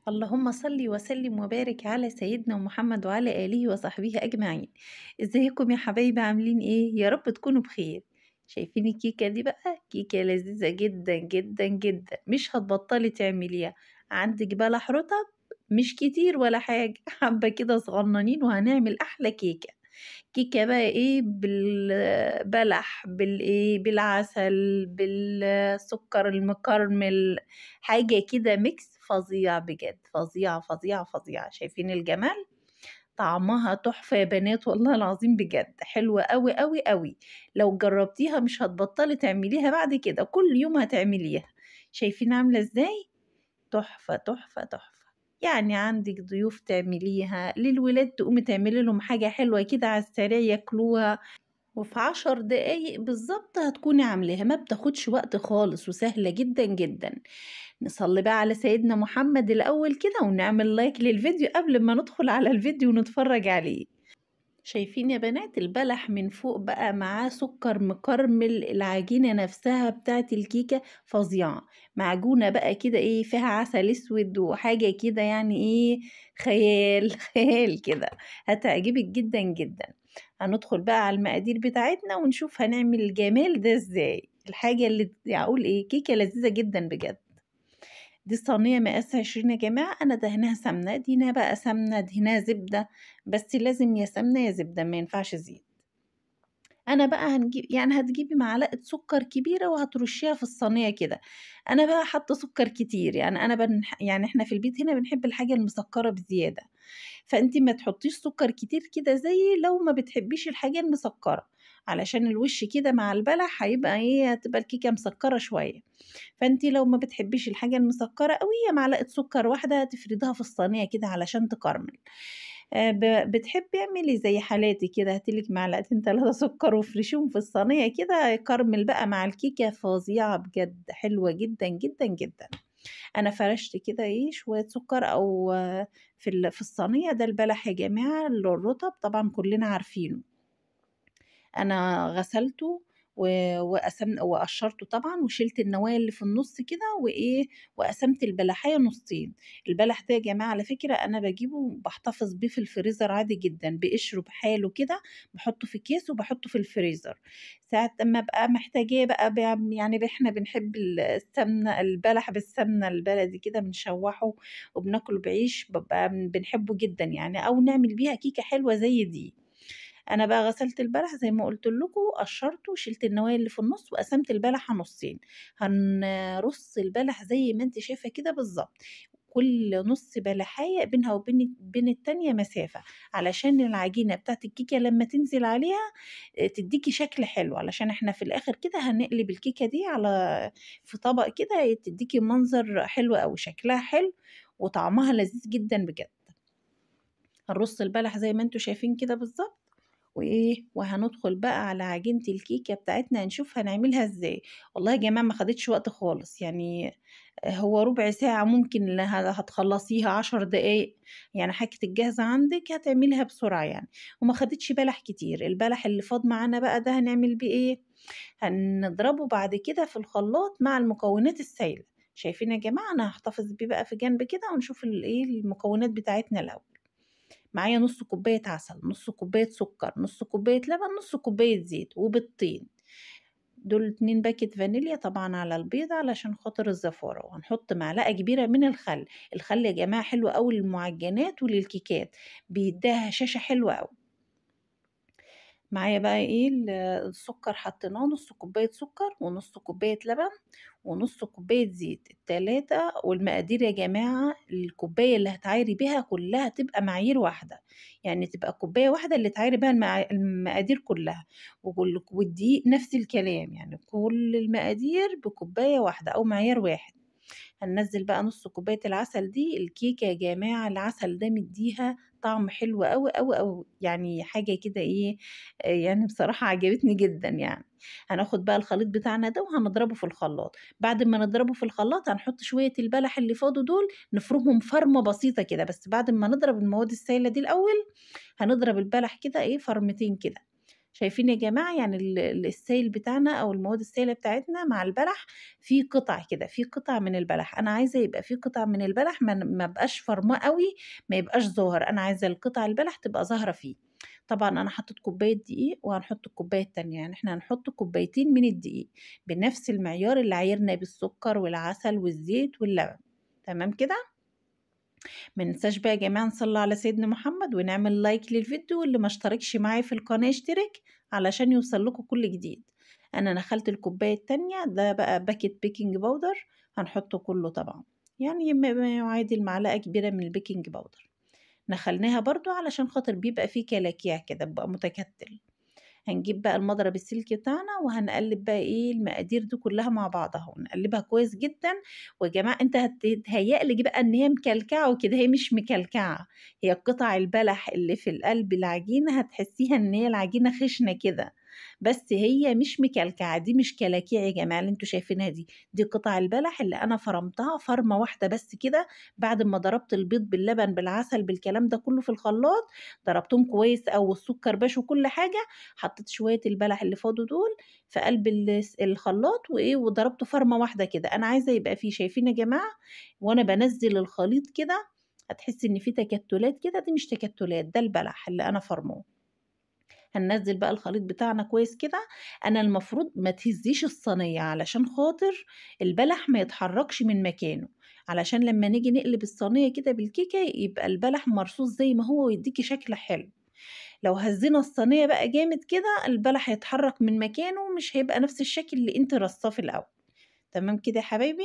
اللهم صل وسلم وبارك على سيدنا محمد وعلى آله وصحبه أجمعين. ازيكم يا حبايبي عاملين ايه؟ يا رب تكونوا بخير. شايفين الكيكة دي بقى؟ كيكة لذيذة جدا جدا جدا، مش هتبطلي تعمليها. عندك بلح رطب، مش كتير ولا حاجة حبة كده صغننين وهنعمل أحلى كيكة. كيكة بقى ايه؟ بالبلح، بالايه، بالعسل، بالسكر المكرمل. حاجة كده ميكس فظيع بجد، فظيعة فظيعة فظيعة. شايفين الجمال؟ طعمها تحفة يا بنات، والله العظيم بجد حلوة قوي قوي قوي. لو جربتيها مش هتبطلي تعمليها بعد كده، كل يوم هتعمليها. شايفين عاملة ازاي؟ تحفة تحفة تحفة. يعني عندك ضيوف تعمليها، للولاد تقومي تعملي لهم حاجة حلوة كده على السريع ياكلوها، وفي 10 دقايق بالظبط هتكوني عاملاها. ما بتاخدش وقت خالص وسهلة جدا جدا. نصلي بقى على سيدنا محمد الأول كده ونعمل لايك للفيديو قبل ما ندخل على الفيديو ونتفرج عليه. شايفين يا بنات البلح من فوق بقى معاه سكر مكرمل، العجينة نفسها بتاعت الكيكة فظيعة. معجونة بقى كده ايه، فيها عسل اسود وحاجة كده يعني ايه، خيال خيال كده. هتعجبك جدا جدا. هندخل بقى على المقادير بتاعتنا ونشوف هنعمل الجمال ده ازاي. الحاجة اللي اقول ايه، كيكة لذيذة جدا بجد. دي صينية مقاس 20 يا جماعة، أنا دهناها سمنة، دهناها بقى سمنة، دهناها زبدة. بس لازم يا سمنة يا زبدة، ما ينفعش زيت. أنا بقى هنجيب يعني هتجيبي معلقة سكر كبيرة وهترشيها في الصينية كده. أنا بقى حاطة سكر كتير، يعني أنا يعني إحنا في البيت هنا بنحب الحاجة المسكرة بزيادة. فأنتِ ما تحطّيش سُكّر كتير كده زيي لو ما بتحبّيش الحاجة المسكّرة، علشان الوِش كده مع البلح هيبقى إيه، هتبقى الكيكة مسكّرة شوية. فأنتِ لو ما بتحبّيش الحاجة المسكّرة أوي، هي معلقة سُكّر واحدة تفرديها في الصينية كده علشان تكرمل. بتحبّي اعملي زي حالاتي كده، هاتي لِك معلقتين 3 سُكّر وافرشيهم في الصينية كده، يكرمل بقى مع الكيكة فظيعة بجد، حلوة جدًا، جدًا، جدًا. أنا فرشت كده إيه شوية سكر أو في الصينية. ده البلح يا جماعة الرطب طبعًا كلنا عارفينه. أنا غسلته وقشرته طبعًا وشِلت النوايا اللي في النُص كده وإيه، وقسمت البلحاية نُصّين. البلح ده يا جماعة على فكرة أنا باجيبه باحتفظ بيه في الفريزر عادي جدًا، بقشره بحاله كده، باحطه في أكياس وباحطه في الفريزر. ساعة أمّا أبقى محتاجاه بقى يعني إحنا بنحب السمنة، البلح بالسمنة البلدي كده بنشوّحه وبناكله بعيش، بابقى بنحبه جدًا يعني، أو نعمل بيها كيكة حلوة زي دي. أنا بقى غسلت البلح زي ما قُلت لكم، قشّرته وشِلت النوايا اللي في النُص وقسمت البلح نُصّين. هنرُص البلح زي ما أنتِ شايفة كده بالضبط، كل نُص بلحاية بينها وبين التانية مسافة، علشان العجينة بتاعة الكيكة لمّا تنزل عليها تدّيكِ شكل حلو، علشان إحنا في الآخر كده هنقلب الكيكة دي في طبق كده تدّيكِ منظر حلو أوي، شكلها حلو وطعمها لذيذ جدًا بجد. هنرُص البلح زي ما أنتم شايفين كده بالضبط، وإيه، وهندخل بقى على عجينة الكيكة بتاعتنا هنشوف هنعملها إزاي. والله يا جماعة ما خدتش وقت خالص، يعني هو ربع ساعة ممكن هتخلّصيها 10 دقايق، يعني حاجتِك جاهزة عندِك هتعمليها بسرعة يعني، وما خدتش بلح كتير. البلح اللي فاض معانا بقى ده هنعمل بيه إيه، هنضربه بعد كده في الخلاط مع المكونات السايلة. شايفين يا جماعة؟ أنا هاحتفظ بيه بقى في جنب كده ونشوف الإيه، المكونات بتاعتنا الأول. معايا نُص كوباية عسل، نُص كوباية سكر، نُص كوباية لبن، نُص كوباية زيت، وبيضتين. دول 2 باكت فانيليا طبعًا على البيض علشان خاطر الزفارة، وهنحط معلقة كبيرة من الخل. الخل يا جماعة حلو أوي للمعجنات وللكيكات، بيدّيها هشاشة حلوة أوي. معايا بقى إيه السكر حطيناه نُص كوباية سكر، ونُص كوباية لبن، ونُص كوباية زيت، ال3. والمقادير يا جماعة الكوباية اللي هتعايري بيها كلّها تبقى معايير واحدة، يعني تبقى كوباية واحدة اللي تعايري بيها المقادير كلّها. والدقيق نفس الكلام، يعني كل المقادير بكوباية واحدة أو معيار واحد. هننزّل بقى نُص كوباية العسل دي. الكيكة يا جماعة العسل ده مدّيها طعم حلو أوي، أوي، أوي، يعني حاجة كده إيه، يعني بصراحة عجبتني جدًا يعني. هناخد بقى الخليط بتاعنا ده وهنضربه في الخلاط. بعد ما نضربه في الخلاط هنحط شوية البلح اللي فاضوا دول نفرمهم فرمة بسيطة كده، بس بعد ما نضرب المواد السايلة دي الأول، هنضرب البلح كده إيه فرمتين كده. شايفين يا جماعة؟ يعني السايل بتاعنا أو المواد السائلة بتاعتنا مع البلح في قطع كده، في قطع من البلح، أنا عايزة يبقى في قطع من البلح ما بقاش فرماه أوي، ما يبقاش ظاهر، أنا عايزة القطع البلح تبقى ظاهرة فيه. طبعًا أنا حطيت كوباية دقيق وهنحط الكوباية التانية، يعني إحنا هنحط كوبايتين من الدقيق بنفس المعيار اللي عايرنا بيه السكر والعسل والزيت واللبن، تمام كده؟ ما ننساش بقى يا جماعة نصلي على سيدنا محمد ونعمل لايك للفيديو، واللي ما اشتركش معايا في القناة يشترك علشان يوصل لكم كل جديد. انا نخلت الكوباية التانية، ده بقى باكيت بيكنج باودر هنحطه كله طبعا، يعني ما يعادل معلقة كبيرة من البيكنج باودر. نخلناها برضو علشان خاطر بيبقى فيه كلاكيع كده، بيبقى متكتل. هنجيب بقى المضرب السلك بتاعنا وهنقلب بقى ايه المقادير دي كلها مع بعضها ونقلبها كويس جدا. ويا جماعه انت هتهيألك بقى ان هي مكلكعه وكده، هي مش مكلكعه، هي قطع البلح اللي في القلب العجينه هتحسيها ان هي العجينه خشنه كده، بس هي مش مكلكعه، دي مش كلاكيع يا جماعه اللي انتوا شايفينها دي قطع البلح اللي انا فرمتها فرمه واحده بس كده، بعد ما ضربت البيض باللبن بالعسل بالكلام ده كله في الخلاط، ضربتهم كويس او السكر باش وكل حاجه، حطيت شوية البلح اللي فاضوا دول في قلب الخلاط وإيه وضربته فرمة واحدة كده. أنا عايزة يبقى فيه، شايفين يا جماعة وأنا بنزل الخليط كده هتحسي إن فيه تكتلات كده، دي مش تكتلات، ده البلح اللي أنا فرماه. هننزل بقى الخليط بتاعنا كويس كده. أنا المفروض ما تهزيش الصينية علشان خاطر البلح ما يتحركش من مكانه، علشان لما نيجي نقلب الصينية كده بالكيكة يبقى البلح مرصوص زي ما هو ويديكي شكل حلو. لو هزينا الصينية بقى جامد كده البلح هيتحرك من مكانه، مش هيبقى نفس الشكل اللي انت رصاه في الأول. تمام كده يا حبايبي؟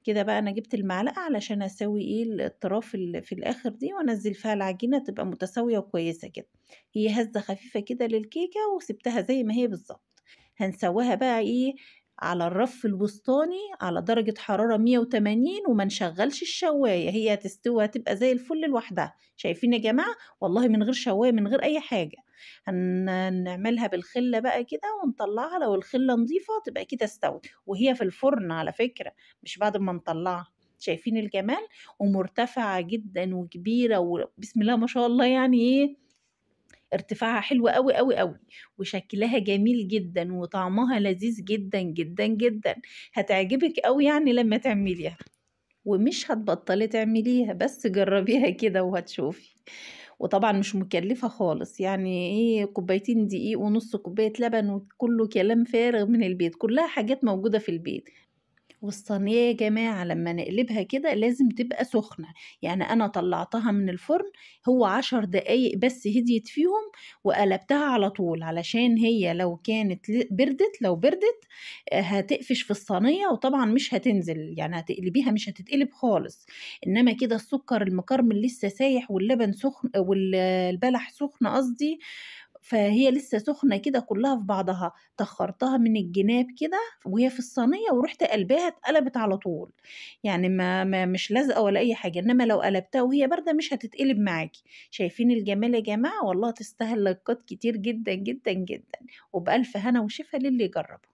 كده بقى أنا جبت المعلقة علشان أسوي ايه الأطراف اللي في الآخر دي وأنزل فيها العجينة تبقى متساوية وكويسة كده. هي هزة خفيفة كده للكيكة وسبتها زي ما هي بالظبط. هنسويها بقى ايه على الرف الوسطاني على درجة حرارة 180 وما نشغلش الشواية، هي هتستوي هتبقى زي الفل لوحدها. شايفين يا جماعة؟ والله من غير شواية من غير أي حاجة. هنعملها بالخلة بقى كده ونطلعها، لو الخلة نظيفة تبقى كده استوت، وهي في الفرن على فكرة مش بعد ما نطلعها. شايفين الجمال؟ ومرتفعة جدا وكبيرة وبسم الله ما شاء الله، يعني ايه ارتفاعها حلو قوي قوي قوي، وشكلها جميل جدا وطعمها لذيذ جدا جدا جدا. هتعجبك قوي يعني لما تعمليها، ومش هتبطلي تعمليها، بس جربيها كده وهتشوفي. وطبعا مش مكلفة خالص، يعني ايه كوبايتين دقيق ونص كوباية لبن وكله كلام فارغ من البيت، كلها حاجات موجودة في البيت. والصينية يا جماعة لما نقلبها كده لازم تبقى سخنة، يعني أنا طلعتها من الفرن هو 10 دقايق بس هديت فيهم وقلبتها على طول، علشان هي لو كانت لو بردت هتقفش في الصينية وطبعا مش هتنزل، يعني هتقلبيها مش هتتقلب خالص. إنما كده السكر المكرمل لسه سايح واللبن سخن والبلح سخن قصدي، فهي لسه سخنة كده كلها في بعضها، طخرتها من الجناب كده وهي في الصينية ورحت قلبها اتقلبت على طول، يعني ما مش لازقة ولا أي حاجة. إنما لو قلبتها وهي باردة مش هتتقلب معاكي. شايفين الجمال يا جماعة؟ والله تستاهل لايكات كتير جدا جدا جدا، وبألف هنا وشفا للي يجربه.